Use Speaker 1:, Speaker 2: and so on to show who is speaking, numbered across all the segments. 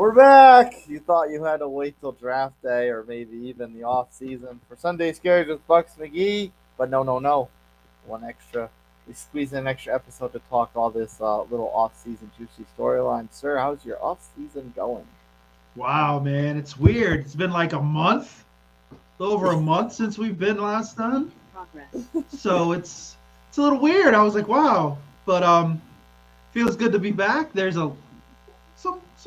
Speaker 1: We're back. You thought you had to wait till draft day or maybe even the off season for Sunday Scaries with Bucks McGee, but no, no, no. One extra. We squeezed in an extra episode to talk all this little off season juicy storyline. Sir, how's your off season going?
Speaker 2: Wow, man, it's weird. It's been like a month, over a month since we've been last done. So it's a little weird. I was like, wow, but feels good to be back. There's some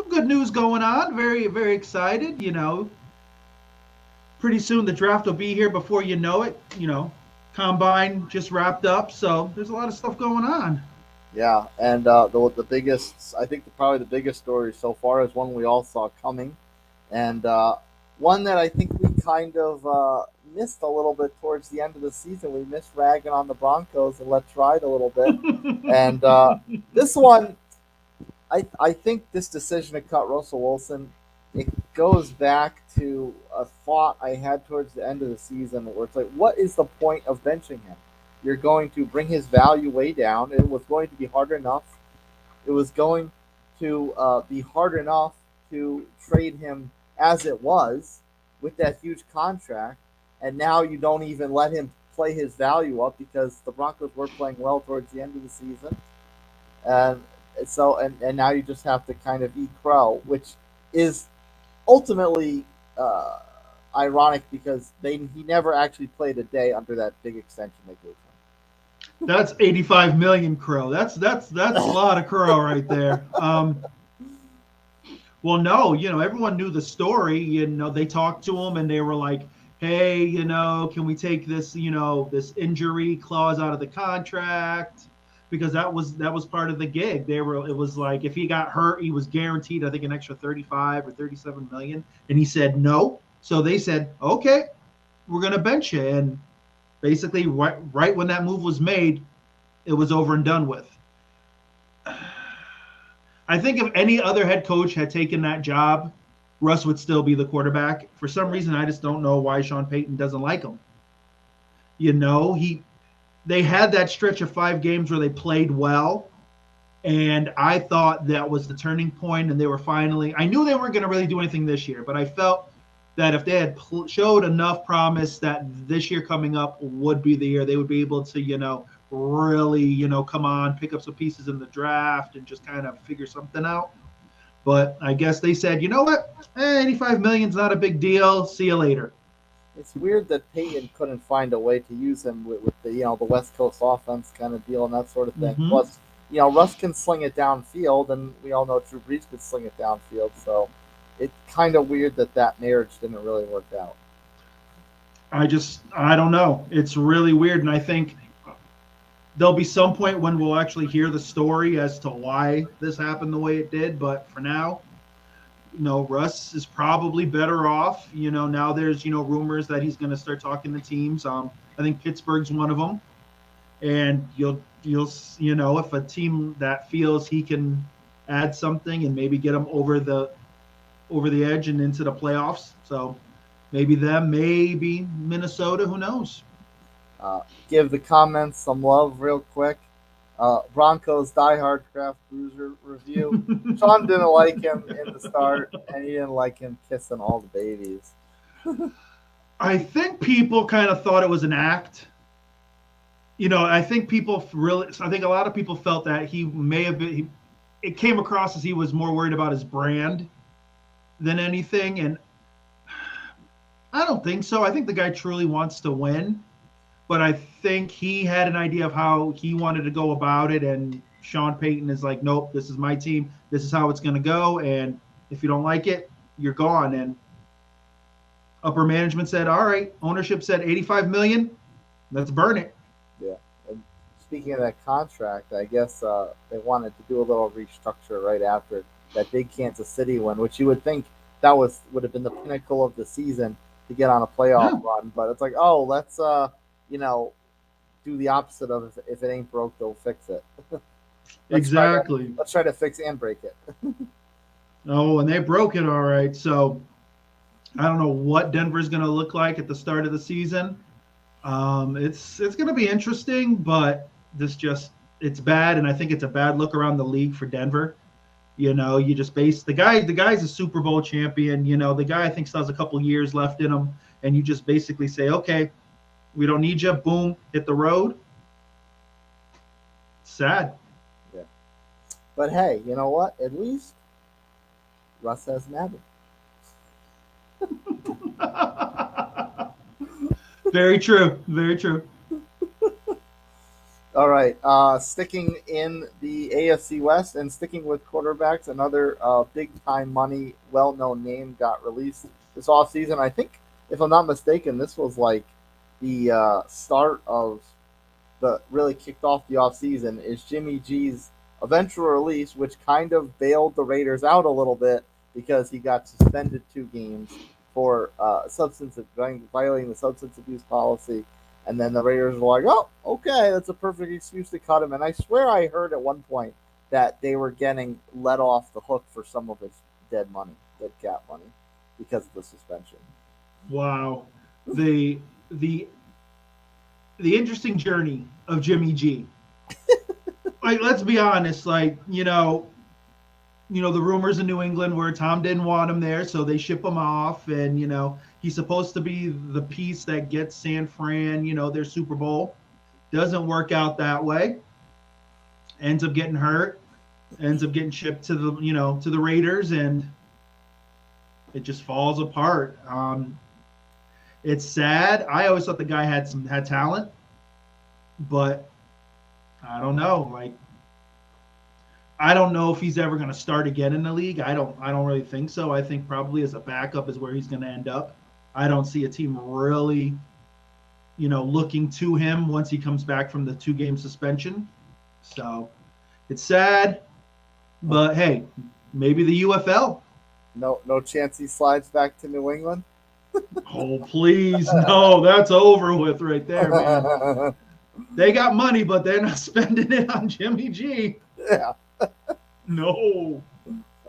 Speaker 2: good news going on. Very very excited. Pretty soon the draft will be here before you know it. Combine just wrapped up, so there's a lot of stuff going on.
Speaker 1: Yeah, and the biggest, I think probably the biggest story so far is one we all saw coming, and one that I think we kind of missed a little bit towards the end of the season. We missed ragging on the Broncos and let ride a little bit, and this one, I think this decision to cut Russell Wilson, it goes back to a thought I had towards the end of the season where it's like, what is the point of benching him? You're going to bring his value way down. It was going to be hard enough. It was going to be hard enough to trade him as it was with that huge contract, and now you don't even let him play his value up because the Broncos were playing well towards the end of the season, and and now you just have to kind of eat crow, which is ultimately ironic because he never actually played a day under that big extension they gave
Speaker 2: That's 85 million crow. That's a lot of crow right there. Well, no, everyone knew the story. They talked to him and they were like, "Hey, can we take this, this injury clause out of the contract?" Because that was part of the gig. It was like if he got hurt, he was guaranteed, I think, an extra 35 or 37 million, and he said no. So they said, "Okay, we're gonna bench you." And basically, right when that move was made, it was over and done with. I think if any other head coach had taken that job, Russ would still be the quarterback. For some reason, I just don't know why Sean Payton doesn't like him. They had that stretch of 5 games where they played well, and I thought that was the turning point, and they were finally. I knew they weren't going to really do anything this year, but I felt that if they had showed enough promise that this year coming up would be the year, they would be able to, really, come on, pick up some pieces in the draft and just kind of figure something out. But I guess they said, you know what, 85 million is not a big deal. See you later.
Speaker 1: It's weird that Peyton couldn't find a way to use him with the the West Coast offense kind of deal and that sort of thing.
Speaker 2: Mm-hmm.
Speaker 1: Plus, Russ can sling it downfield, and we all know Drew Brees could sling it downfield. So it's kind of weird that marriage didn't really work out.
Speaker 2: I don't know. It's really weird, and I think there'll be some point when we'll actually hear the story as to why this happened the way it did. But for now, Russ is probably better off. Now there's rumors that he's going to start talking to teams. I think Pittsburgh's one of them, and you'll if a team that feels he can add something and maybe get him over the edge and into the playoffs. So maybe them, maybe Minnesota. Who knows?
Speaker 1: Give the comments some love real quick. Broncos diehard craft bruiser review. Sean didn't like him in the start, and he didn't like him kissing all the babies.
Speaker 2: I think people kind of thought it was an act. I think I think a lot of people felt that he may have been. It came across as he was more worried about his brand than anything, and I don't think so. I think the guy truly wants to win, but I think he had an idea of how he wanted to go about it, and Sean Payton is like, nope, this is my team. This is how it's going to go, and if you don't like it, you're gone. And upper management said, all right. Ownership said 85 million. Let's burn it.
Speaker 1: Yeah. And speaking of that contract, I guess they wanted to do a little restructure right after that big Kansas City win, which you would think that would have been the pinnacle of the season to get on a playoff run. But it's like, oh, let's do the opposite of if it ain't broke, they'll fix it.
Speaker 2: Exactly.
Speaker 1: Let's try to fix and break it.
Speaker 2: Oh, and they broke it all right. So I don't know what Denver's going to look like at the start of the season. It's going to be interesting, but it's bad, and I think it's a bad look around the league for Denver. You just base the guy. The guy's a Super Bowl champion. The guy I think still has a couple years left in him, and you just basically say, okay, we don't need you. Boom, hit the road. Sad.
Speaker 1: Yeah. But hey, you know what? At least Russ has Madden.
Speaker 2: Very true. Very true.
Speaker 1: All right. Sticking in the AFC West and sticking with quarterbacks, another big time money, well known name got released this offseason. I think, if I'm not mistaken, this was like the start of the really kicked off the offseason is Jimmy G's eventual release, which kind of bailed the Raiders out a little bit because he got suspended 2 games for violating the substance abuse policy. And then the Raiders were like, oh, okay, that's a perfect excuse to cut him. And I swear I heard at one point that they were getting let off the hook for some of his dead cap money, because of the suspension.
Speaker 2: Wow. The interesting journey of Jimmy G. Like, let's be honest, the rumors in New England where Tom didn't want him there, so they ship him off, and he's supposed to be the piece that gets San Fran, their Super Bowl. Doesn't work out that way. Ends up getting hurt. Ends up getting shipped to the Raiders, and it just falls apart. It's sad. I always thought the guy had talent, but I don't know. I don't know if he's ever going to start again in the league. I don't really think so. I think probably as a backup is where he's going to end up. I don't see a team really, looking to him once he comes back from the 2-game suspension. So it's sad, but hey, maybe the UFL.
Speaker 1: No chance he slides back to New England.
Speaker 2: Oh, please. No, that's over with right there, man. They got money, but they're not spending it on Jimmy G.
Speaker 1: Yeah.
Speaker 2: No.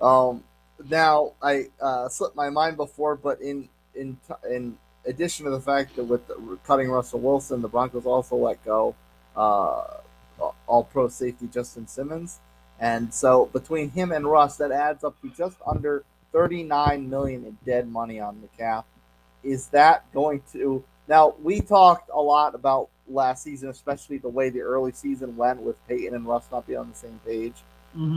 Speaker 1: Now I slipped my mind before, but in addition to the fact that with cutting Russell Wilson, the Broncos also let go all-pro safety Justin Simmons, and so between him and Russ, that adds up to just under $39 million in dead money on the cap. Is that going to? Now, we talked a lot about last season, especially the way the early season went with Peyton and Russ not being on the same page.
Speaker 2: Mm-hmm.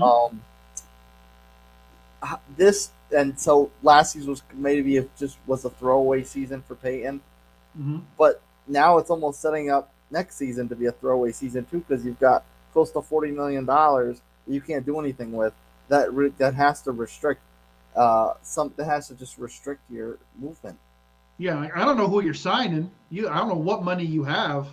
Speaker 1: So last season was maybe was a throwaway season for Peyton,
Speaker 2: mm-hmm.
Speaker 1: but now it's almost setting up next season to be a throwaway season too, because you've got close to $40 million that you can't do anything with. That has to restrict that has to just restrict your movement.
Speaker 2: Yeah, I don't know who you're signing. I don't know what money you have.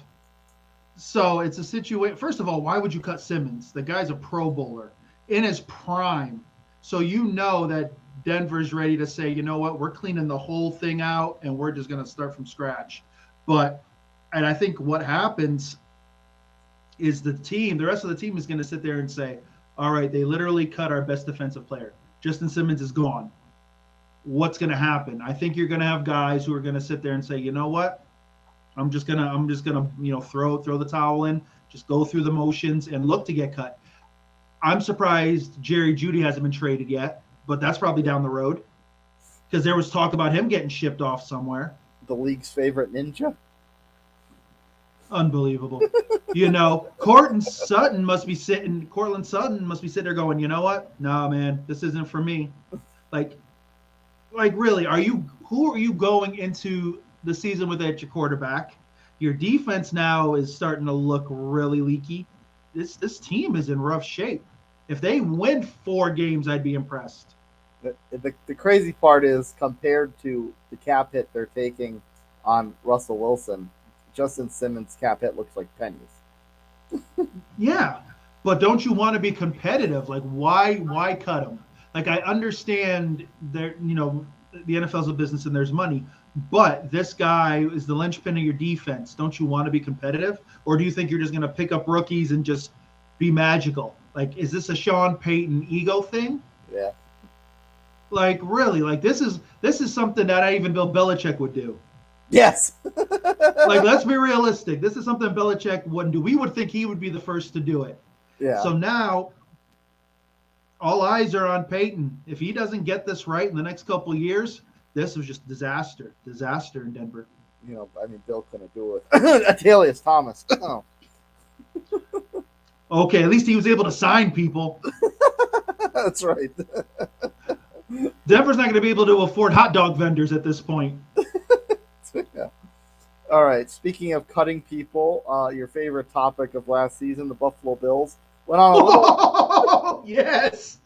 Speaker 2: So it's a situation. First of all, why would you cut Simmons? The guy's a Pro Bowler in his prime. So that Denver's ready to say, you know what, we're cleaning the whole thing out and we're just going to start from scratch. And I think what happens is the rest of the team is going to sit there and say, all right, they literally cut our best defensive player. Justin Simmons is gone. What's going to happen? I think you're going to have guys who are going to sit there and say, you know what? I'm just gonna throw the towel in, just go through the motions and look to get cut. I'm surprised Jerry Jeudy hasn't been traded yet, but that's probably down the road because there was talk about him getting shipped off somewhere.
Speaker 1: The league's favorite ninja.
Speaker 2: Unbelievable. Courtland Sutton must be sitting there going, you know what? No, man, this isn't for me. Like really, who are you going into the season with at your quarterback? Your defense now is starting to look really leaky. This team is in rough shape. If they win 4 games, I'd be impressed.
Speaker 1: The crazy part is, compared to the cap hit they're taking on Russell Wilson, Justin Simmons' cap hit looks like pennies.
Speaker 2: Yeah, but don't you want to be competitive? Like, why cut him? Like, I understand the NFL's a business and there's money, but this guy is the linchpin of your defense. Don't you want to be competitive? Or do you think you're just going to pick up rookies and just be magical? Like, is this a Sean Payton ego thing?
Speaker 1: Yeah.
Speaker 2: Like, really? Like, this is something that even Bill Belichick would do.
Speaker 1: Yes.
Speaker 2: Like, let's be realistic. This is something Belichick wouldn't do. We would think he would be the first to do it.
Speaker 1: Yeah.
Speaker 2: So now all eyes are on Peyton. If he doesn't get this right in the next couple of years, this was just disaster in Denver.
Speaker 1: I mean, Bill couldn't do it. Atalius Thomas.
Speaker 2: Okay, at least he was able to sign people.
Speaker 1: That's right.
Speaker 2: Denver's not going to be able to afford hot dog vendors at this point.
Speaker 1: Yeah. All right. Speaking of cutting people, your favorite topic of last season, the Buffalo Bills, went on a little.
Speaker 2: Yes.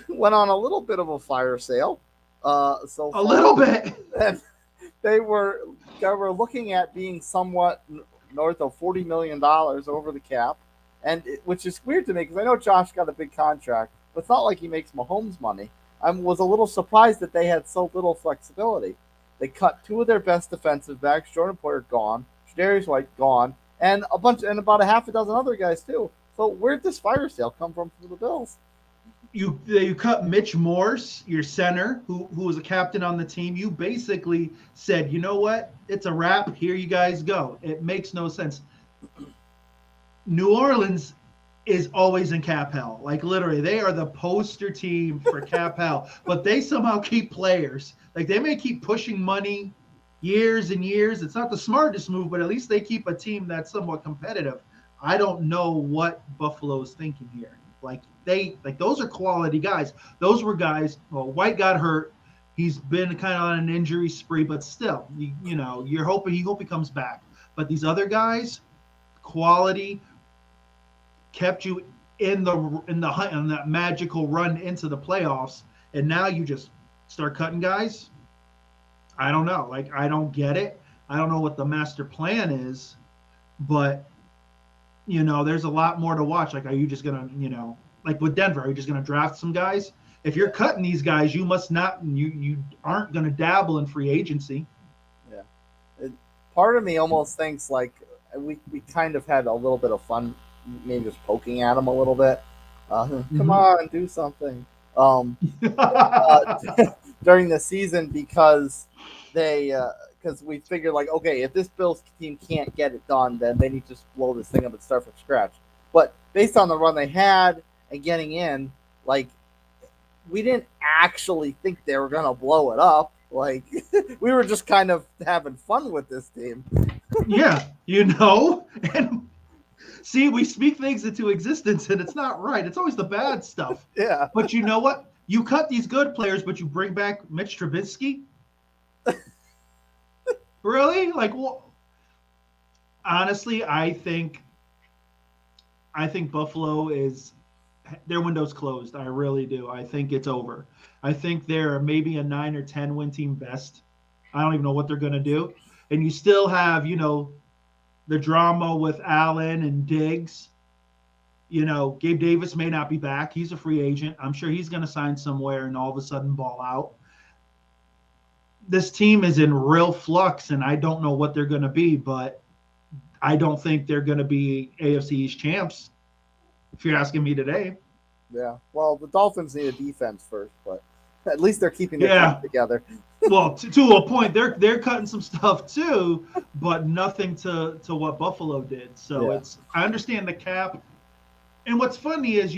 Speaker 1: Went on a little bit of a fire sale. So
Speaker 2: a little bit.
Speaker 1: And they were looking at being somewhat north of $40 million over the cap, which is weird to me because I know Josh got a big contract, but it's not like he makes Mahomes money. I was a little surprised that they had so little flexibility. They cut two of their best defensive backs, Jordan Poyer gone, Tre'Davious White gone, and about a half a dozen other guys too. So where'd this fire sale come from for the Bills?
Speaker 2: You cut Mitch Morse, your center, who was a captain on the team. You basically said, you know what? It's a wrap. Here you guys go. It makes no sense. New Orleans is always in cap hell. Like literally, they are the poster team for cap hell. But they somehow keep players. Like they may keep pushing money years and years. It's not the smartest move, but at least they keep a team that's somewhat competitive. I don't know what Buffalo's thinking here. Those are quality guys. Those were guys. Well, White got hurt. He's been kind of on an injury spree, but still, you're hoping he comes back. But these other guys, quality, kept you in the hunt on that magical run into the playoffs, and now you just start cutting guys. I don't know. I don't get it. I don't know what the master plan is, but there's a lot more to watch. Are you just gonna, like with Denver, are you just gonna draft some guys? If you're cutting these guys, you must not. You aren't gonna dabble in free agency.
Speaker 1: Yeah, part of me almost thinks we kind of had a little bit of fun, maybe just poking at them a little bit. Come on, do something. During the season because we figured okay, if this Bills team can't get it done, then they need to just blow this thing up and start from scratch. But based on the run they had and getting in, we didn't actually think they were gonna blow it up. We were just kind of having fun with this team.
Speaker 2: Yeah, and see, we speak things into existence and it's not right. It's always the bad stuff.
Speaker 1: Yeah.
Speaker 2: But you know what? You cut these good players, but you bring back Mitch Trubisky? Really? Honestly, I think Buffalo their window's closed. I really do. I think it's over. I think they're maybe a 9 or 10 win team best. I don't even know what they're going to do. And you still have, the drama with Allen and Diggs. Gabe Davis may not be back. He's a free agent. I'm sure he's going to sign somewhere and all of a sudden ball out. This team is in real flux, and I don't know what they're going to be, but I don't think they're going to be AFC East champs, if you're asking me today.
Speaker 1: Yeah. Well, the Dolphins need a defense first, but at least they're keeping their team together.
Speaker 2: Well, to a point, they're cutting some stuff too, but nothing to what Buffalo did. So I understand the cap. And what's funny is,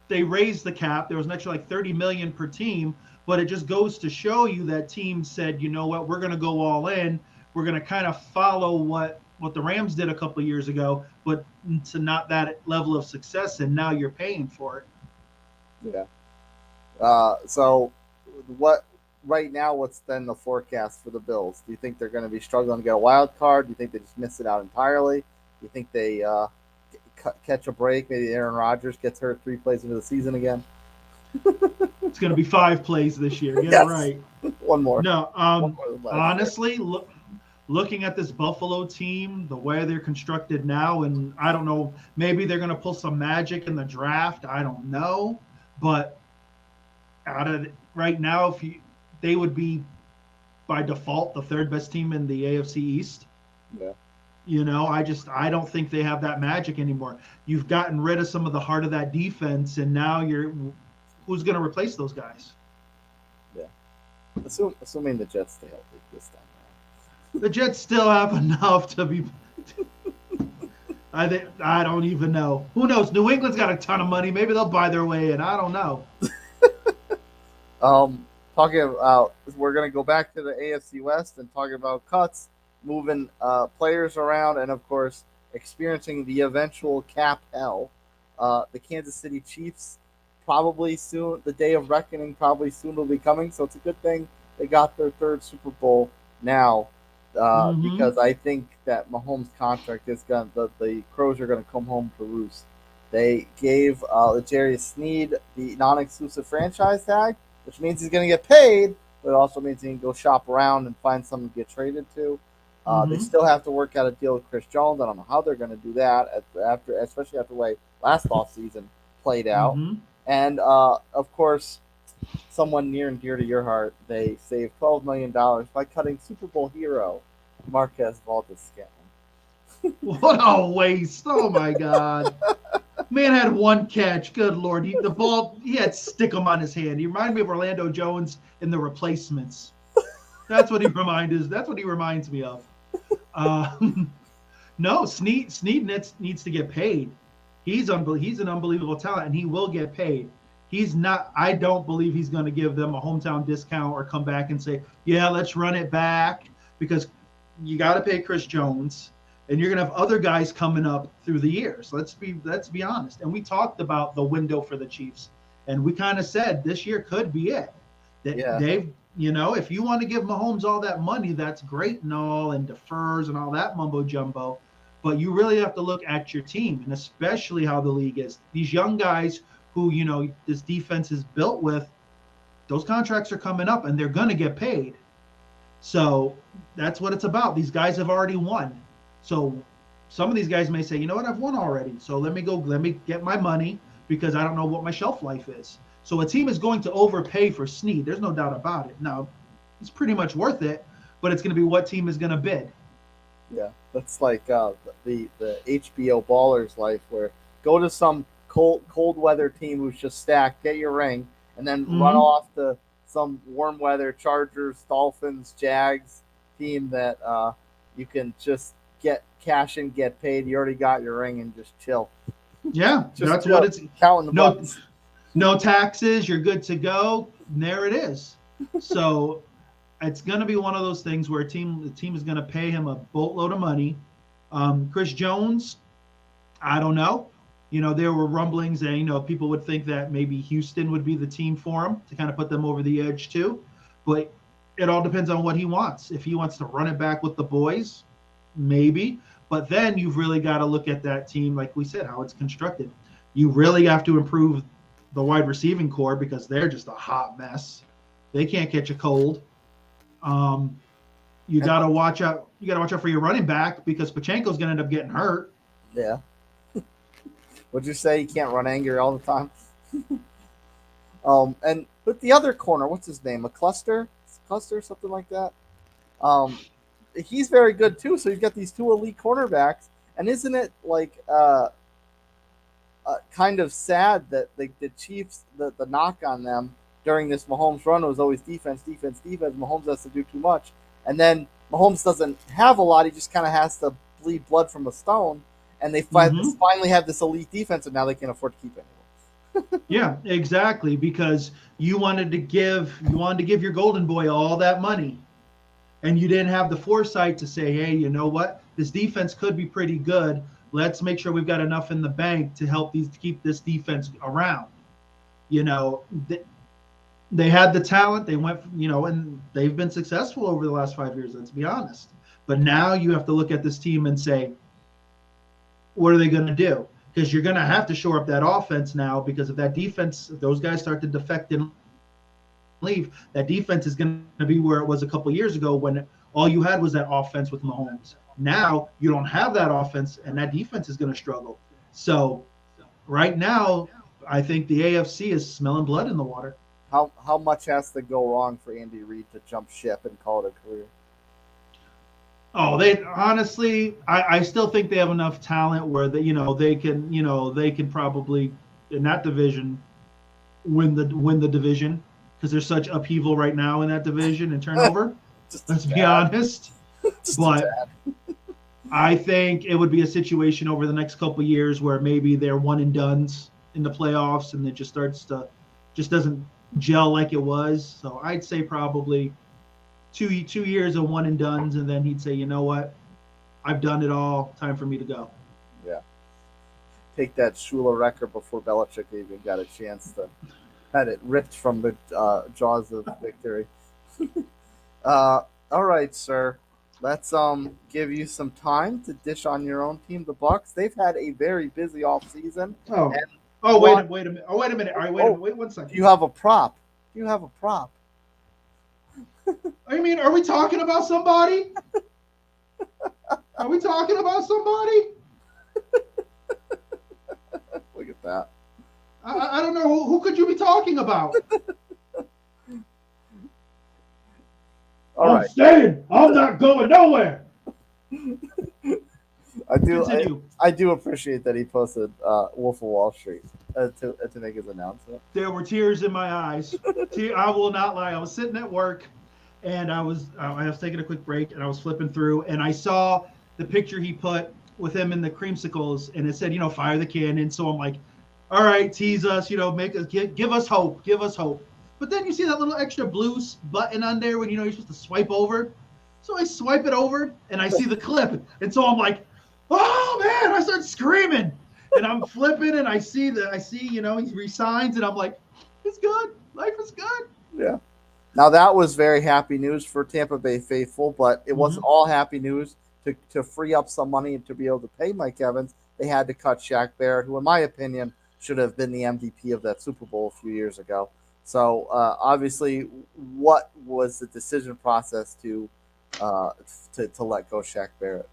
Speaker 2: they raised the cap. There was an extra $30 million per team, but it just goes to show you that team said, you know what, we're going to go all in. We're going to kind of follow what the Rams did a couple of years ago, but to not that level of success, and now you're paying for it.
Speaker 1: Yeah. So what's then the forecast for the Bills? Do you think they're going to be struggling to get a wild card? Do you think they just miss it out entirely? Do you think they catch a break? Maybe Aaron Rodgers gets hurt 3 plays into the season again?
Speaker 2: It's going to be 5 plays this year. Get it right.
Speaker 1: One more.
Speaker 2: No, honestly, looking at this Buffalo team, the way they're constructed now, and I don't know, maybe they're going to pull some magic in the draft. I don't know. But right now, they would be, by default, the 3rd best team in the AFC East.
Speaker 1: Yeah.
Speaker 2: I don't think they have that magic anymore. You've gotten rid of some of the heart of that defense, and now who's going to replace those guys?
Speaker 1: Yeah. Assuming the Jets stay healthy this time around.
Speaker 2: The Jets still have enough to be. I don't even know. Who knows? New England's got a ton of money. Maybe they'll buy their way in. I don't know.
Speaker 1: Um, talking about, we're going to go back to the AFC West and talking about cuts, moving players around, and of course experiencing the eventual cap hell. The Kansas City Chiefs probably soon, the day of reckoning probably soon will be coming. So it's a good thing they got their third Super Bowl now,
Speaker 2: Mm-hmm.
Speaker 1: because I think that Mahomes' contract is going to, the Crows are going to come home to roost. They gave Jerry Sneed the non-exclusive franchise tag, which means he's going to get paid, but it also means he can go shop around and find someone to get traded to. They
Speaker 2: Mm-hmm.
Speaker 1: still have to work out a deal with Chris Jones. I don't know how they're going to do that after, especially after the way last offseason played out.
Speaker 2: Mm-hmm.
Speaker 1: And of course, someone near and dear to your heart, they saved $12 million by cutting Super Bowl hero Marquez Valdez-Scantling.
Speaker 2: What a waste! Oh my God. Man had one catch. Good Lord. The ball, he had stick 'em on his hand. He reminded me of Orlando Jones in The Replacements. That's what he reminds me of. Um, no, Snead needs to get paid. He's an unbelievable talent, and he will get paid. He's not. I don't believe he's going to give them a hometown discount or come back and say, "Yeah, let's run it back," because you got to pay Chris Jones, and you're going to have other guys coming up through the years. Let's be honest. And we talked about the window for the Chiefs, and we kind of said this year could be it. That
Speaker 1: Yeah,
Speaker 2: if you want to give Mahomes all that money, that's great and all, and defers and all that mumbo jumbo. But you really have to look at your team, and especially how the league is. These young guys who, this defense is built with, those contracts are coming up and they're going to get paid. So that's what it's about. These guys have already won. So some of these guys may say, you know what, I've won already. So let me get my money because I don't know what my shelf life is. So a team is going to overpay for Snead. There's no doubt about it. Now, it's pretty much worth it, but it's going to be what team is going to bid.
Speaker 1: yeah. That's like the HBO Ballers life, where go to some cold weather team who's just stacked, get your ring, and then run
Speaker 2: Mm-hmm.
Speaker 1: off to some warm weather Chargers, Dolphins, Jags team that you can just get cash and get paid. You already got your ring and just chill,
Speaker 2: Yeah,
Speaker 1: just
Speaker 2: that's what
Speaker 1: chill,
Speaker 2: it's.
Speaker 1: counting the
Speaker 2: No,
Speaker 1: bucks.
Speaker 2: no taxes. You're good to go. And there it is. So it's going to be one of those things where the team is going to pay him a boatload of money. Chris Jones, I don't know. There were rumblings that people would think that maybe Houston would be the team for him to kind of put them over the edge too, but it all depends on what he wants. If he wants to run it back with the boys, maybe. But then you've really got to look at that team, like we said, how it's constructed. You really have to improve the wide receiving core because they're just a hot mess. They can't catch a cold. Um, you
Speaker 1: And
Speaker 2: got to watch out. You got to watch out for your running back because Pachenko's going to end up getting hurt.
Speaker 1: yeah, would you say you can't run angry all the time? And with the other corner, what's his name? Cluster, something like that. Um, he's very good too. So you've got these two elite cornerbacks, and isn't it like kind of sad that the Chiefs, the knock on them during this Mahomes run was always defense, defense, defense. Mahomes has to do too much, and then Mahomes doesn't have a lot. He just kind of has to bleed blood from a stone, and they
Speaker 2: Mm-hmm.
Speaker 1: finally have this elite defense, and now they can't afford to keep anyone.
Speaker 2: Yeah, exactly. Because you wanted to give your golden boy all that money, and you didn't have the foresight to say, hey, you know what? This defense could be pretty good. Let's make sure we've got enough in the bank to help these to keep this defense around. You know, they had the talent. They went, and they've been successful over the last 5 years. Let's be honest. But now you have to look at this team and say, what are they going to do? Because you're going to have to shore up that offense now. Because if those guys start to defect and leave, that defense is going to be where it was a couple of years ago when all you had was that offense with Mahomes. Now you don't have that offense, and that defense is going to struggle. So right now, I think the AFC is smelling blood in the water.
Speaker 1: How much has to go wrong for Andy Reid to jump ship and call it a career?
Speaker 2: Oh, they honestly, I still think they have enough talent where they can probably in that division win the division because there's such upheaval right now in that division and turnover.
Speaker 1: Just a
Speaker 2: Let's be
Speaker 1: tad,
Speaker 2: honest.
Speaker 1: just a
Speaker 2: But
Speaker 1: tad.
Speaker 2: I think it would be a situation over the next couple of years where maybe they're one and dones in the playoffs, and it just doesn't gel like it was. So I'd say probably 2 years of one and dones, and then he'd say, you know what, I've done it all. Time for me to go.
Speaker 1: Yeah, take that Shula record before Belichick even got a chance to had it ripped from the jaws of victory. All right, sir. Let's give you some time to dish on your own team, the Bucks. They've had a very busy off season,
Speaker 2: Oh,
Speaker 1: and
Speaker 2: oh,
Speaker 1: one.
Speaker 2: wait a minute. Oh, wait a minute. All right, wait a
Speaker 1: Oh,
Speaker 2: minute. Wait one
Speaker 1: do
Speaker 2: second.
Speaker 1: you have a prop? Do you have a prop?
Speaker 2: I mean, are we talking about somebody? Are we talking about somebody?
Speaker 1: Look at that.
Speaker 2: I don't know. Who could you be talking about?
Speaker 1: All right.
Speaker 2: Staying. I'm not going nowhere.
Speaker 1: I do.
Speaker 2: Continue.
Speaker 1: I do appreciate that he posted Wolf of Wall Street to make his announcement.
Speaker 2: There were tears in my eyes. I will not lie. I was sitting at work, and I was taking a quick break, and I was flipping through, and I saw the picture he put with him in the creamsicles, and it said, fire the cannon. So I'm like, all right, tease us, make us give us hope, give us hope. But then you see that little extra blue button on there when you're supposed to swipe over. So I swipe it over, and I see the clip, and so I'm like, oh man! I start screaming, and I'm flipping, and I see he resigns, and I'm like, it's good, life is good.
Speaker 1: Yeah. Now that was very happy news for Tampa Bay faithful, but it wasn't all happy news. To free up some money and to be able to pay Mike Evans, they had to cut Shaq Barrett, who, in my opinion, should have been the MVP of that Super Bowl a few years ago. So obviously, what was the decision process to let go Shaq Barrett?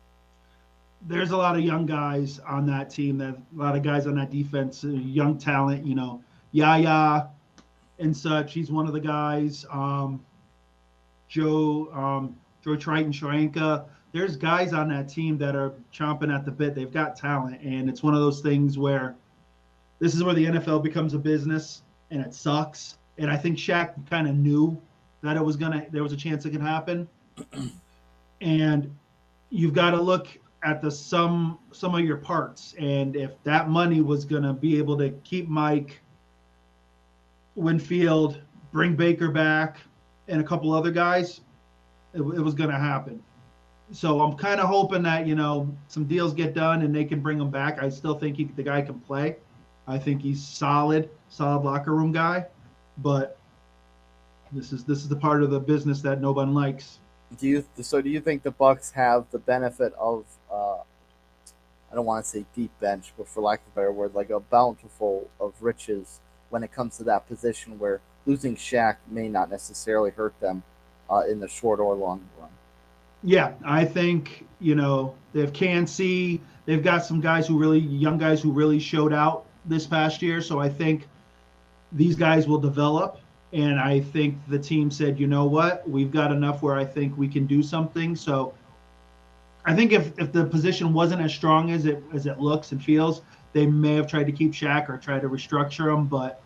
Speaker 2: There's a lot of young guys on that team. There's a lot of guys on that defense, young talent. Yaya and such. He's one of the guys. Joe Triton, Shorenka. There's guys on that team that are chomping at the bit. They've got talent, and it's one of those things where this is where the NFL becomes a business, and it sucks. And I think Shaq kind of knew that there was a chance it could happen. And you've got to look at the sum of your parts, and if that money was gonna be able to keep Mike, Winfield, bring Baker back, and a couple other guys, it was gonna happen. So I'm kind of hoping that some deals get done and they can bring him back. I still think the guy can play. I think he's solid locker room guy, but this is the part of the business that no one likes.
Speaker 1: Do you think the Bucks have the benefit of I don't want to say deep bench, but for lack of a better word, like a bountiful of riches when it comes to that position where losing Shaq may not necessarily hurt them in the short or long run?
Speaker 2: Yeah, I think they have KNC. They've got some young guys who really showed out this past year. So I think these guys will develop. And I think the team said, you know what, we've got enough where I think we can do something. So I think if the position wasn't as strong as it looks and feels, they may have tried to keep Shaq or try to restructure him. But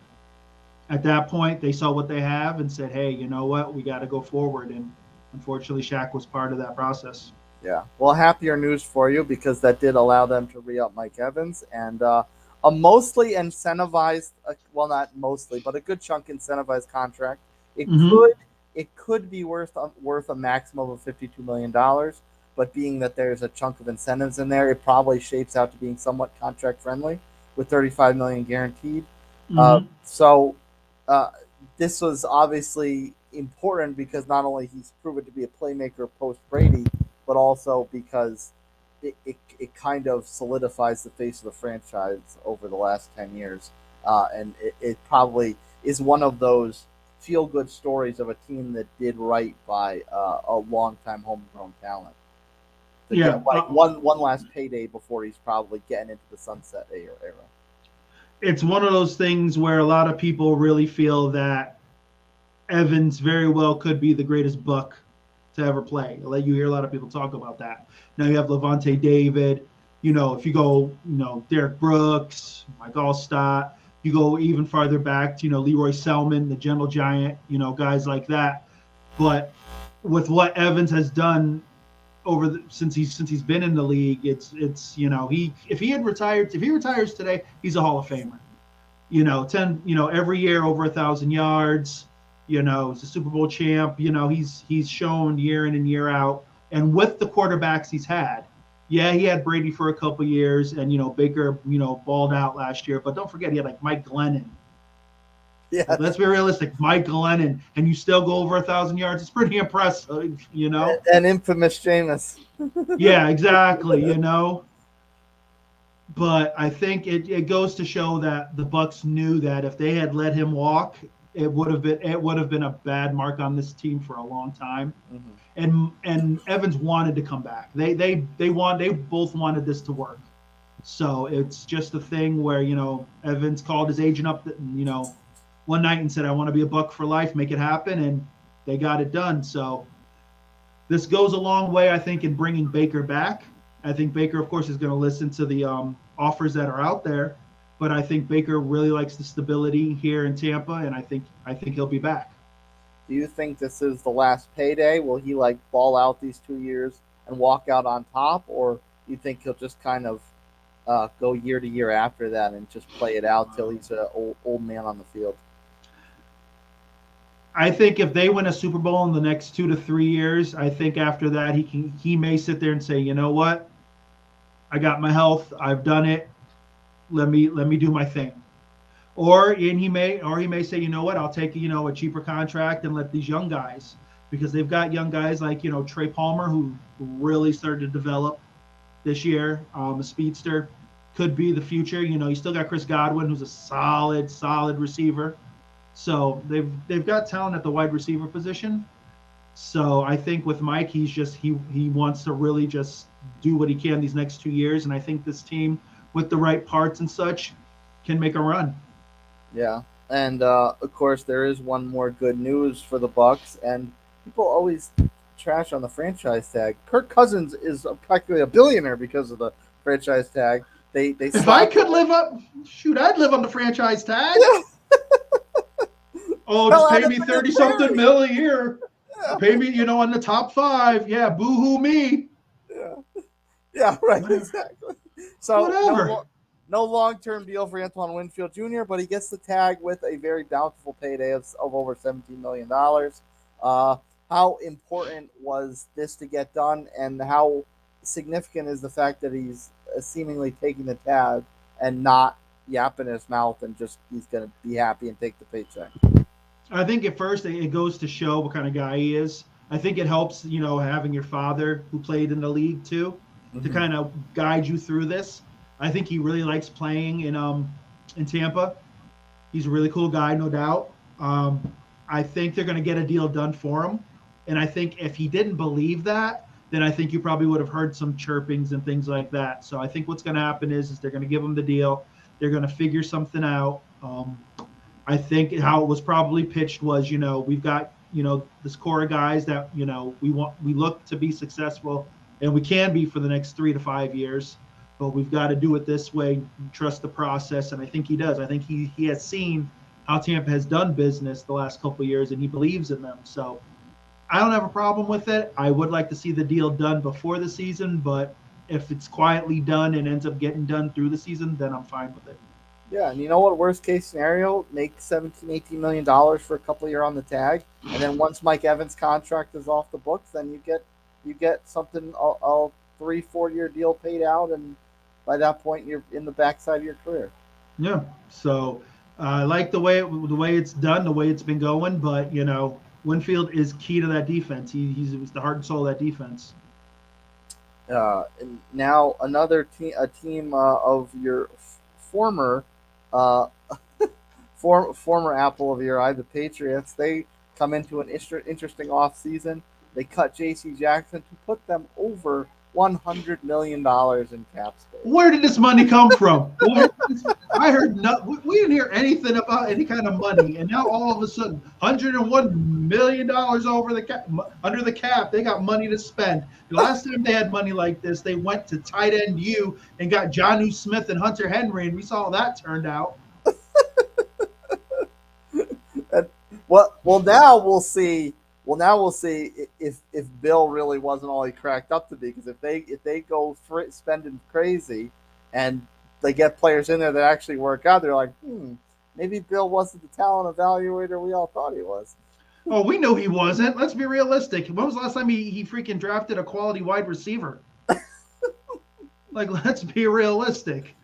Speaker 2: at that point, they saw what they have and said, hey, you know what, we got to go forward. And unfortunately, Shaq was part of that process.
Speaker 1: Yeah. Well, happier news for you because that did allow them to re-up Mike Evans and a mostly incentivized, not mostly, but a good chunk incentivized contract. It could be worth a maximum of $52 million, but being that there's a chunk of incentives in there, it probably shapes out to being somewhat contract friendly with $35 million guaranteed. So this was obviously important because not only he's proven to be a playmaker post Brady, but also because it kind of solidifies the face of the franchise over the last 10 years. And it probably is one of those feel-good stories of a team that did right by a long-time homegrown talent. One last payday before he's probably getting into the sunset era.
Speaker 2: It's one of those things where a lot of people really feel that Evans very well could be the greatest Buck to ever play. I'll let you hear a lot of people talk about that. Now you have Levante David. If you go, Derek Brooks, Mike Allstott, you go even farther back to, Leroy Selman, the Gentle Giant, guys like that. But with what Evans has done since he's been in the league. It's he if he retires today, he's a Hall of Famer. 10 every year over 1,000 yards. He's a Super Bowl champ. He's shown year in and year out, and with the quarterbacks he's had. Yeah, he had Brady for a couple years, and Baker balled out last year. But don't forget he had like Mike Glennon.
Speaker 1: Yeah,
Speaker 2: Let's be realistic. Mike Glennon, and you still go over 1,000 yards. It's pretty impressive.
Speaker 1: and infamous Jameis.
Speaker 2: Yeah, exactly. But I think it goes to show that the Bucks knew that if they had let him walk, it would have been a bad mark on this team for a long time. Mm-hmm. And Evans wanted to come back. They both wanted this to work. So it's just a thing where Evans called his agent up, one night and said, "I want to be a Buck for life, make it happen," and they got it done. So this goes a long way, I think, in bringing Baker back. I think Baker, of course, is going to listen to the offers that are out there, but I think Baker really likes the stability here in Tampa, and I think he'll be back.
Speaker 1: Do you think this is the last payday? Will he ball out these 2 years and walk out on top, or do you think he'll just kind of go year to year after that and just play it out till he's an old man on the field?
Speaker 2: I think if they win a Super Bowl in the next 2 to 3 years, I think after that he may sit there and say, "You know what? I got my health. I've done it. Let me do my thing." Or he may say, "You know what? I'll take a cheaper contract and let these young guys," because they've got young guys like Trey Palmer, who really started to develop this year. A speedster, could be the future. You still got Chris Godwin, who's a solid receiver. So they've got talent at the wide receiver position. So I think with Mike, he wants to really just do what he can these next 2 years, and I think this team, with the right parts and such, can make a run.
Speaker 1: Yeah, and of course there is one more good news for the Bucks, and people always trash on the franchise tag. Kirk Cousins is practically a billionaire because of the franchise tag.
Speaker 2: If I could live up, I'd live on the franchise tag. Yeah. Oh, just pay me 30-something mil a year. Yeah. Pay me, on the top 5. Yeah, boo-hoo me.
Speaker 1: Yeah, right, exactly. So whatever. No long-term deal for Antoine Winfield Jr., but he gets the tag with a very bountiful payday of over $17 million. How important was this to get done, and how significant is the fact that he's seemingly taking the tag and not yapping his mouth and just he's going to be happy and take the paycheck?
Speaker 2: I think at first it goes to show what kind of guy he is. I think it helps, having your father who played in the league too, to kind of guide you through this. I think he really likes playing in Tampa. He's a really cool guy, no doubt. I think they're going to get a deal done for him. And I think if he didn't believe that, then I think you probably would have heard some chirpings and things like that. So I think what's going to happen is they're going to give him the deal. They're going to figure something out. I think how it was probably pitched was, we've got, this core of guys that, we look to be successful, and we can be for the next 3 to 5 years, but we've got to do it this way, trust the process. And I think he does. I think he has seen how Tampa has done business the last couple of years, and he believes in them. So I don't have a problem with it. I would like to see the deal done before the season, but if it's quietly done and ends up getting done through the season, then I'm fine with it.
Speaker 1: Yeah, and you know what? Worst case scenario, make $17-18 million for a couple of years on the tag, and then once Mike Evans' contract is off the books, then you get something a 3-4 year deal paid out, and by that point you're in the backside of your career.
Speaker 2: Yeah. So I like the way it's done, the way it's been going, but Winfield is key to that defense. He's the heart and soul of that defense.
Speaker 1: And now another team of your former apple of your eye, the Patriots. They come into an interesting offseason. They cut J.C. Jackson to put them over $100 million in cap space.
Speaker 2: Where did this money come from? I heard we didn't hear anything about any kind of money, and now all of a sudden, $101 million over the cap, under the cap. They got money to spend. The last time they had money like this, they went to tight end U and got Jonnu Smith and Hunter Henry, and we saw how that turned out.
Speaker 1: Well, now we'll see. if Bill really wasn't all he cracked up to be. Because if they go spending crazy, and they get players in there that actually work out, they're like, maybe Bill wasn't the talent evaluator we all thought he was.
Speaker 2: Oh, we knew he wasn't. Let's be realistic. When was the last time he freaking drafted a quality wide receiver? Like, let's be realistic.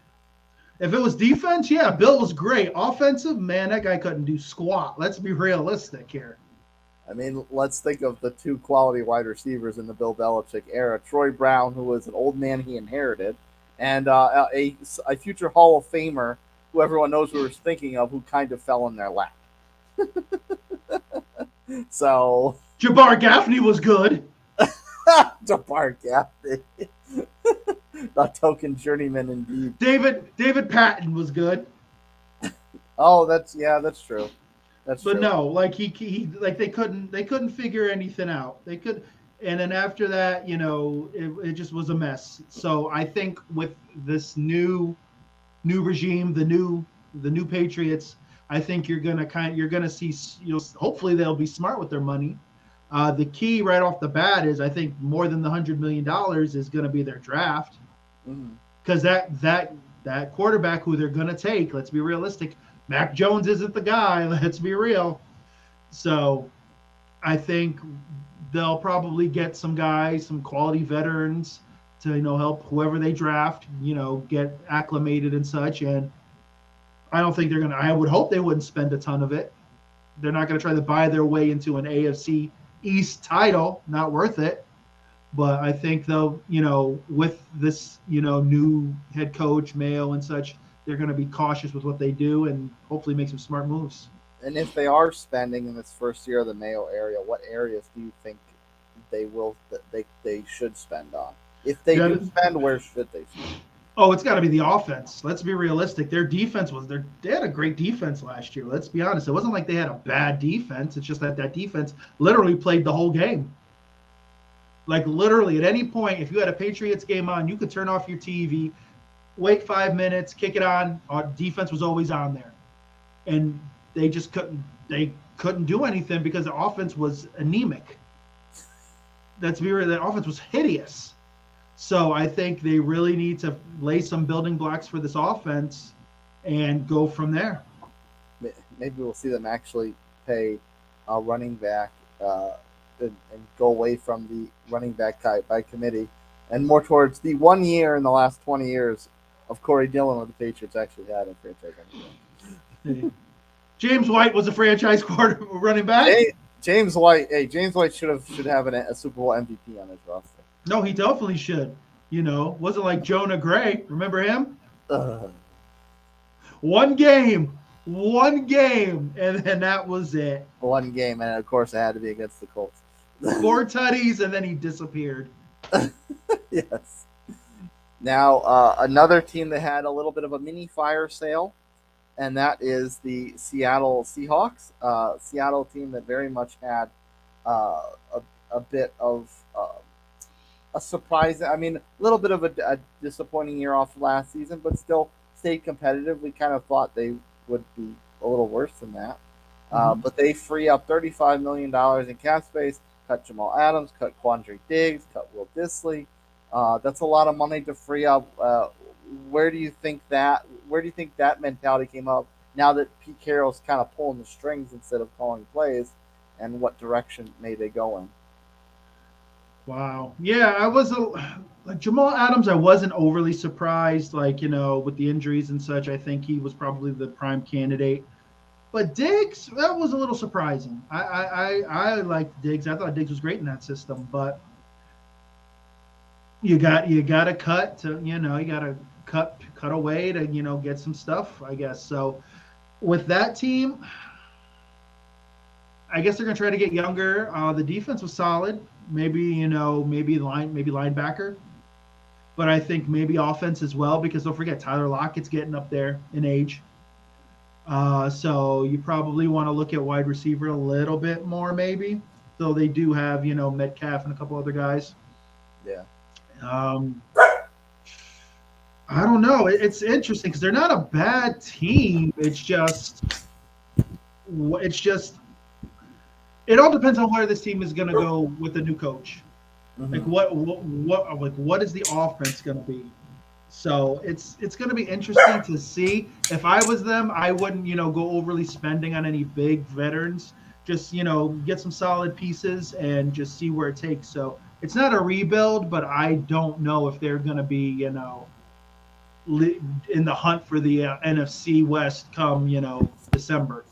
Speaker 2: If it was defense, yeah, Bill was great. Offensive, man, that guy couldn't do squat. Let's be realistic here.
Speaker 1: I mean, let's think of the two quality wide receivers in the Bill Belichick era: Troy Brown, who was an old man he inherited, and a future Hall of Famer who everyone knows who we're thinking of, who kind of fell in their lap. So
Speaker 2: Jabbar Gaffney was good.
Speaker 1: Jabbar Gaffney, a token journeyman indeed.
Speaker 2: David Patton was good.
Speaker 1: Oh, that's true. That's
Speaker 2: but
Speaker 1: true.
Speaker 2: no, like he like they couldn't figure anything out. They could, and then after that, it just was a mess. So I think with this new regime, the new Patriots, I think you're gonna see, hopefully they'll be smart with their money. The key right off the bat is, I think, more than the $100 million is going to be their draft, because that quarterback who they're going to take, let's be realistic, Mac Jones isn't the guy. Let's be real. So I think they'll probably get some guys, some quality veterans to help whoever they draft, get acclimated and such. And I don't think they're gonna. I would hope they wouldn't spend a ton of it. They're not going to try to buy their way into an AFC East title. Not worth it. But I think though, with this, new head coach, Mayo and such, they're going to be cautious with what they do and hopefully make some smart moves.
Speaker 1: And if they are spending in this first year of the Mayo area, what areas do you think they should spend on? If they do spend, where should they spend?
Speaker 2: Oh, it's got to be the offense. Let's be realistic. Their defense they had a great defense last year. Let's be honest. It wasn't like they had a bad defense. It's just that defense literally played the whole game. Like, literally, at any point, if you had a Patriots game on, you could turn off your TV, wait 5 minutes, kick it on. Our defense was always on there. And they just couldn't do anything because the offense was anemic. Let's be real. The offense was hideous. So I think they really need to lay some building blocks for this offense and go from there.
Speaker 1: Maybe we'll see them actually pay a running back and go away from the running back type by committee and more towards the 1 year in the last 20 years of Corey Dillon where the Patriots actually had a franchise.
Speaker 2: James White was a franchise running back.
Speaker 1: James White should have a Super Bowl MVP on his roster.
Speaker 2: No, he definitely should. Wasn't like Jonah Gray. Remember him? One game, and then that was it.
Speaker 1: One game, and of course it had to be against the Colts.
Speaker 2: 4 tutties, and then he disappeared.
Speaker 1: Yes. Now, another team that had a little bit of a mini fire sale, and that is the Seattle Seahawks. Seattle team that very much had a bit of a surprise. I mean, a little bit of a disappointing year off last season, but still stayed competitive. We kind of thought they would be a little worse than that. But they free up $35 million in cap space, cut Jamal Adams, cut Quandre Diggs, cut Will Dissly. That's a lot of money to free up. Where do you think that mentality came up now that Pete Carroll's kind of pulling the strings instead of calling plays, and what direction may they go in?
Speaker 2: Wow. Yeah, I was like Jamal Adams. I wasn't overly surprised, with the injuries and such. I think he was probably the prime candidate. But Diggs, that was a little surprising. I liked Diggs. I thought Diggs was great in that system, but you got to cut to you got to cut away to get some stuff, I guess. So with that team, I guess they're gonna try to get younger. The defense was solid. Maybe linebacker, but I think maybe offense as well, because don't forget Tyler Lockett's getting up there in age. So you probably want to look at wide receiver a little bit more, maybe. Though they do have Metcalf and a couple other guys.
Speaker 1: Yeah.
Speaker 2: I don't know. It's interesting because they're not a bad team. It's just it all depends on where this team is going to go with the new coach. Like
Speaker 1: Mm-hmm.
Speaker 2: what is the offense going to be? So it's going to be interesting to see. If I was them, I wouldn't go overly spending on any big veterans. Just get some solid pieces and just see where it takes. So it's not a rebuild, but I don't know if they're going to be in the hunt for the NFC West come December.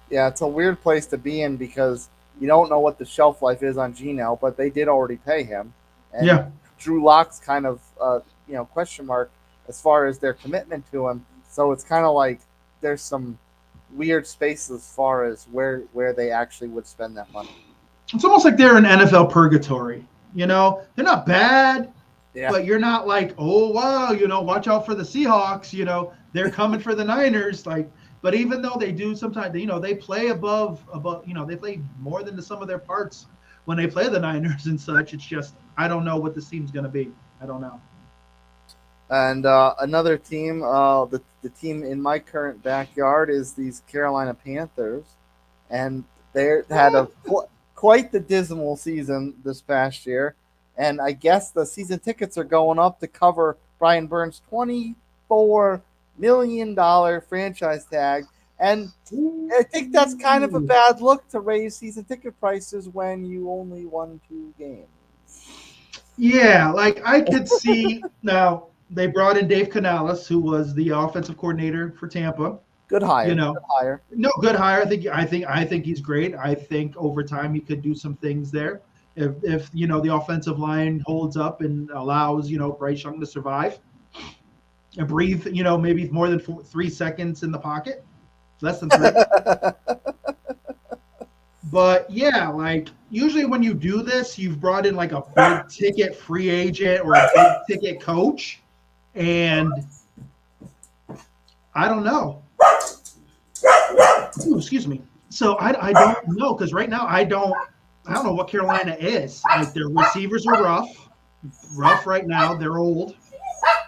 Speaker 1: Yeah, it's a weird place to be in because you don't know what the shelf life is on Gino, but they did already pay him, and
Speaker 2: Yeah.
Speaker 1: Drew Lock's kind of question mark as far as their commitment to him. So it's kind of like there's some weird space as far as where they actually would spend that money.
Speaker 2: It's almost like they're in NFL purgatory. They're not bad,
Speaker 1: Yeah.
Speaker 2: but you're not like, oh wow, watch out for the Seahawks. They're coming for the Niners. Like, but even though they do sometimes, they play above, they play more than the sum of their parts when they play the Niners and such. It's just I don't know what this team's gonna be. I don't know.
Speaker 1: And another team, the team in my current backyard is these Carolina Panthers, and they had quite the dismal season this past year. And I guess the season tickets are going up to cover Brian Burns' $24 million franchise tag. And I think that's kind of a bad look to raise season ticket prices when you only won 2 games.
Speaker 2: Yeah, like I could see now they brought in Dave Canales, who was the offensive coordinator for Tampa.
Speaker 1: Good
Speaker 2: You
Speaker 1: hire.
Speaker 2: know,
Speaker 1: Good hire.
Speaker 2: no, good hire. I think he's great. I think over time he could do some things there. If the offensive line holds up and allows Bryce Young to survive and breathe, maybe more than 3 seconds in the pocket, less than three. But yeah, like usually when you do this, you've brought in like a big ticket free agent or a big ticket coach, and I don't know. Ooh, excuse me. So I don't know because right now I don't know what Carolina is. Like their receivers are rough right now. They're old.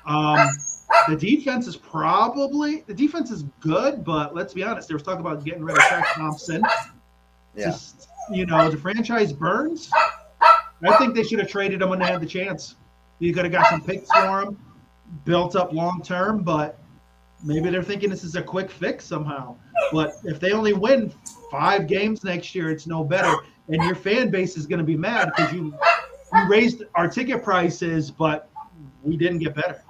Speaker 2: Um, the defense is good, but let's be honest. There was talk about getting rid of Shaq Thompson.
Speaker 1: Yeah.
Speaker 2: To franchise Burns, I think they should have traded him when they had the chance. You could have got some picks for him, built up long term, but maybe they're thinking this is a quick fix somehow. But if they only win 5 games next year, it's no better. And your fan base is going to be mad because you raised our ticket prices, but we didn't get better.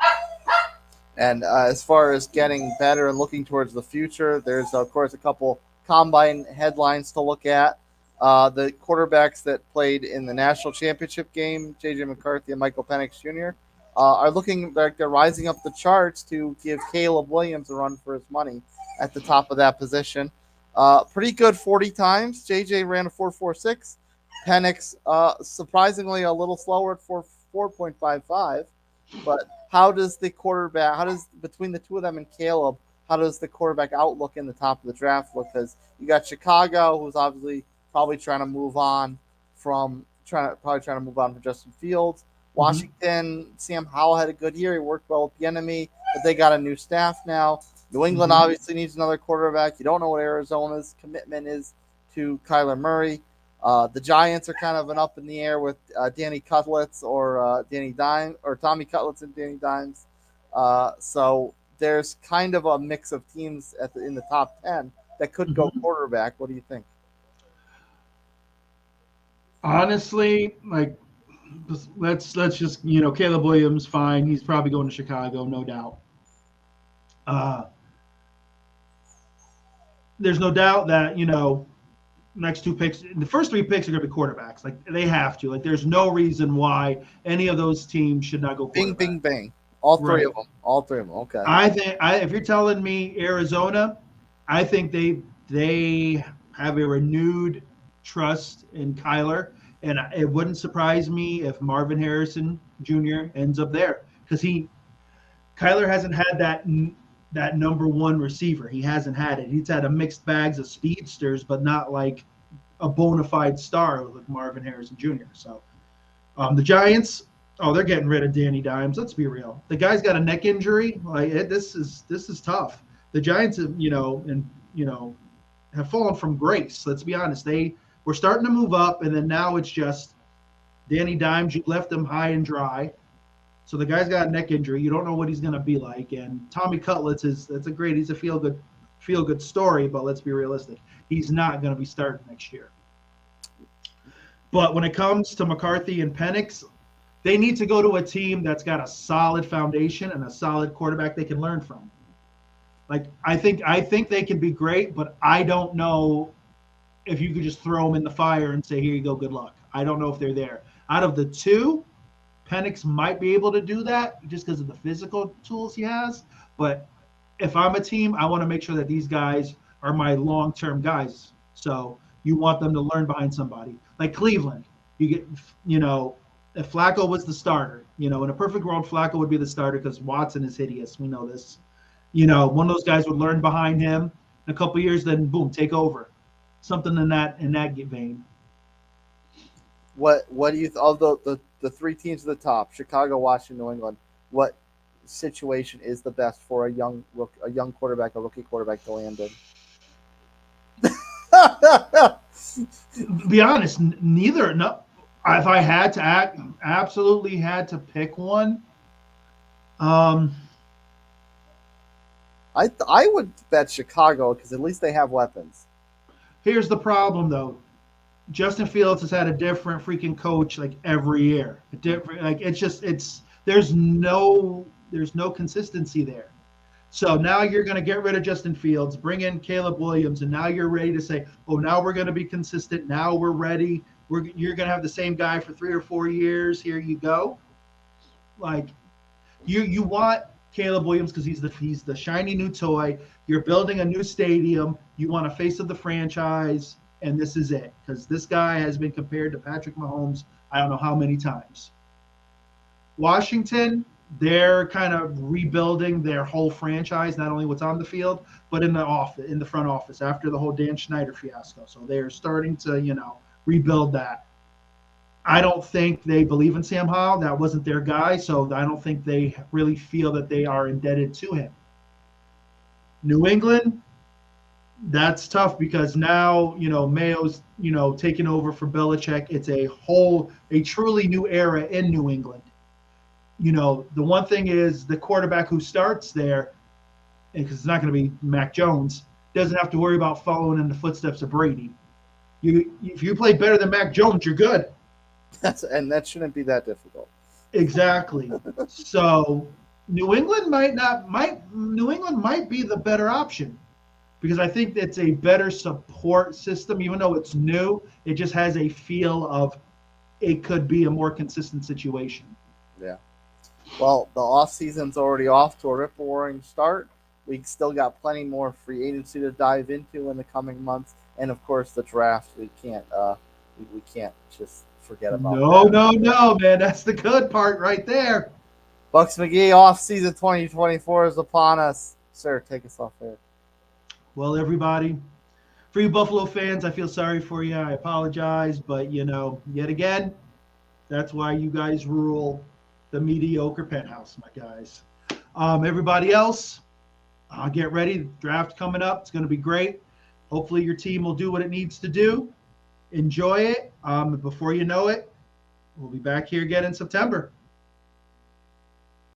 Speaker 1: And as far as getting better and looking towards the future, there's of course a couple combine headlines to look at. The quarterbacks that played in the national championship game, J.J. McCarthy and Michael Penix Jr., are looking like they're rising up the charts to give Caleb Williams a run for his money at the top of that position. Pretty good 40 times. J.J. ran a 4.46. Penix, surprisingly, a little slower at 4.55. But how does between the two of them and Caleb, how does the quarterback outlook in the top of the draft look? Because you got Chicago, who's obviously probably trying to move on from Justin Fields.
Speaker 2: Mhm.
Speaker 1: Washington, Sam Howell had a good year. He worked well with the enemy, but they got a new staff now. New England
Speaker 2: Mhm.
Speaker 1: obviously needs another quarterback. You don't know what Arizona's commitment is to Kyler Murray. The Giants are kind of an up in the air with Danny Cutlets or Danny Dimes or Tommy Cutlets and Danny Dimes. So there's kind of a mix of teams in the top 10 that could go
Speaker 2: Mhm.
Speaker 1: quarterback. What do you think?
Speaker 2: Honestly, like let's just Caleb Williams, fine. He's probably going to Chicago, no doubt. Uh, there's no doubt that next 2 picks, the first 3 picks are going to be quarterbacks. Like they have to. Like there's no reason why any of those teams should not go
Speaker 1: Bing,
Speaker 2: quarterback.
Speaker 1: bing, bang. All three
Speaker 2: Right.
Speaker 1: of them. All three of them. Okay.
Speaker 2: If you're telling me Arizona, I think they have a renewed trust in Kyler, and it wouldn't surprise me if Marvin Harrison Jr. ends up there because Kyler hasn't had that number one receiver. He hasn't had it. He's had a mixed bags of speedsters, but not like a bona fide star like Marvin Harrison Jr. So the Giants, oh, they're getting rid of Danny Dimes. Let's be real. The guy's got a neck injury. This is tough. The Giants, have fallen from grace. Let's be honest. We're starting to move up, and then now it's just Danny Dimes. You left him high and dry. So the guy's got a neck injury. You don't know what he's going to be like. And Tommy Cutlets he's a feel good story, but let's be realistic. He's not going to be starting next year. But when it comes to McCarthy and Penix, they need to go to a team that's got a solid foundation and a solid quarterback they can learn from. Like I think they can be great, but I don't know if you could just throw them in the fire and say, here you go, good luck. I don't know if they're there. Out of the two, Penix might be able to do that just because of the physical tools he has. But if I'm a team, I want to make sure that these guys are my long-term guys. So you want them to learn behind somebody. Like Cleveland, you get, if Flacco was the starter, in a perfect world, Flacco would be the starter because Watson is hideous. We know this. One of those guys would learn behind him in a couple of years, then boom, take over. Something in that vein.
Speaker 1: What do you of the three teams at the top, Chicago, Washington, New England? What situation is the best for a young quarterback, a rookie quarterback to land in?
Speaker 2: To be honest, neither. No, if I had to absolutely had to pick one.
Speaker 1: I would bet Chicago because at least they have weapons.
Speaker 2: Here's the problem, though. Justin Fields has had a different freaking coach like every year. There's no consistency there. So now you're going to get rid of Justin Fields, bring in Caleb Williams, and now you're ready to say, oh, now we're going to be consistent. Now we're ready. You're going to have the same guy for 3 or 4 years. Here you go. Like you want Caleb Williams because he's the shiny new toy. You're building a new stadium. You want a face of the franchise, and this is it. Because this guy has been compared to Patrick Mahomes I don't know how many times. Washington, they're kind of rebuilding their whole franchise, not only what's on the field, but in the front office after the whole Dan Schneider fiasco. So they're starting to, rebuild that. I don't think they believe in Sam Howell. That wasn't their guy, so I don't think they really feel that they are indebted to him. New England, that's tough because now, Mayo's, taking over for Belichick. It's a truly new era in New England. The one thing is the quarterback who starts there, because it's not going to be Mac Jones, doesn't have to worry about following in the footsteps of Brady. If you play better than Mac Jones, you're good.
Speaker 1: And that shouldn't be that difficult.
Speaker 2: Exactly. So New England might be the better option because I think it's a better support system. Even though it's new, it just has a feel of it could be a more consistent situation.
Speaker 1: Yeah. Well, the offseason's already off to a rip-roaring start. We still got plenty more free agency to dive into in the coming months, and of course the draft. We can't just forget about.
Speaker 2: No, man. That's the good part right there.
Speaker 1: Buccs McGee offseason 2024 is upon us. Sir, take us off there.
Speaker 2: Well, everybody, for you Buffalo fans, I feel sorry for you. I apologize, but yet again, that's why you guys rule the mediocre penthouse, my guys. Everybody else, get ready. Draft coming up. It's going to be great. Hopefully your team will do what it needs to do. Enjoy it. Before you know it, we'll be back here again in September.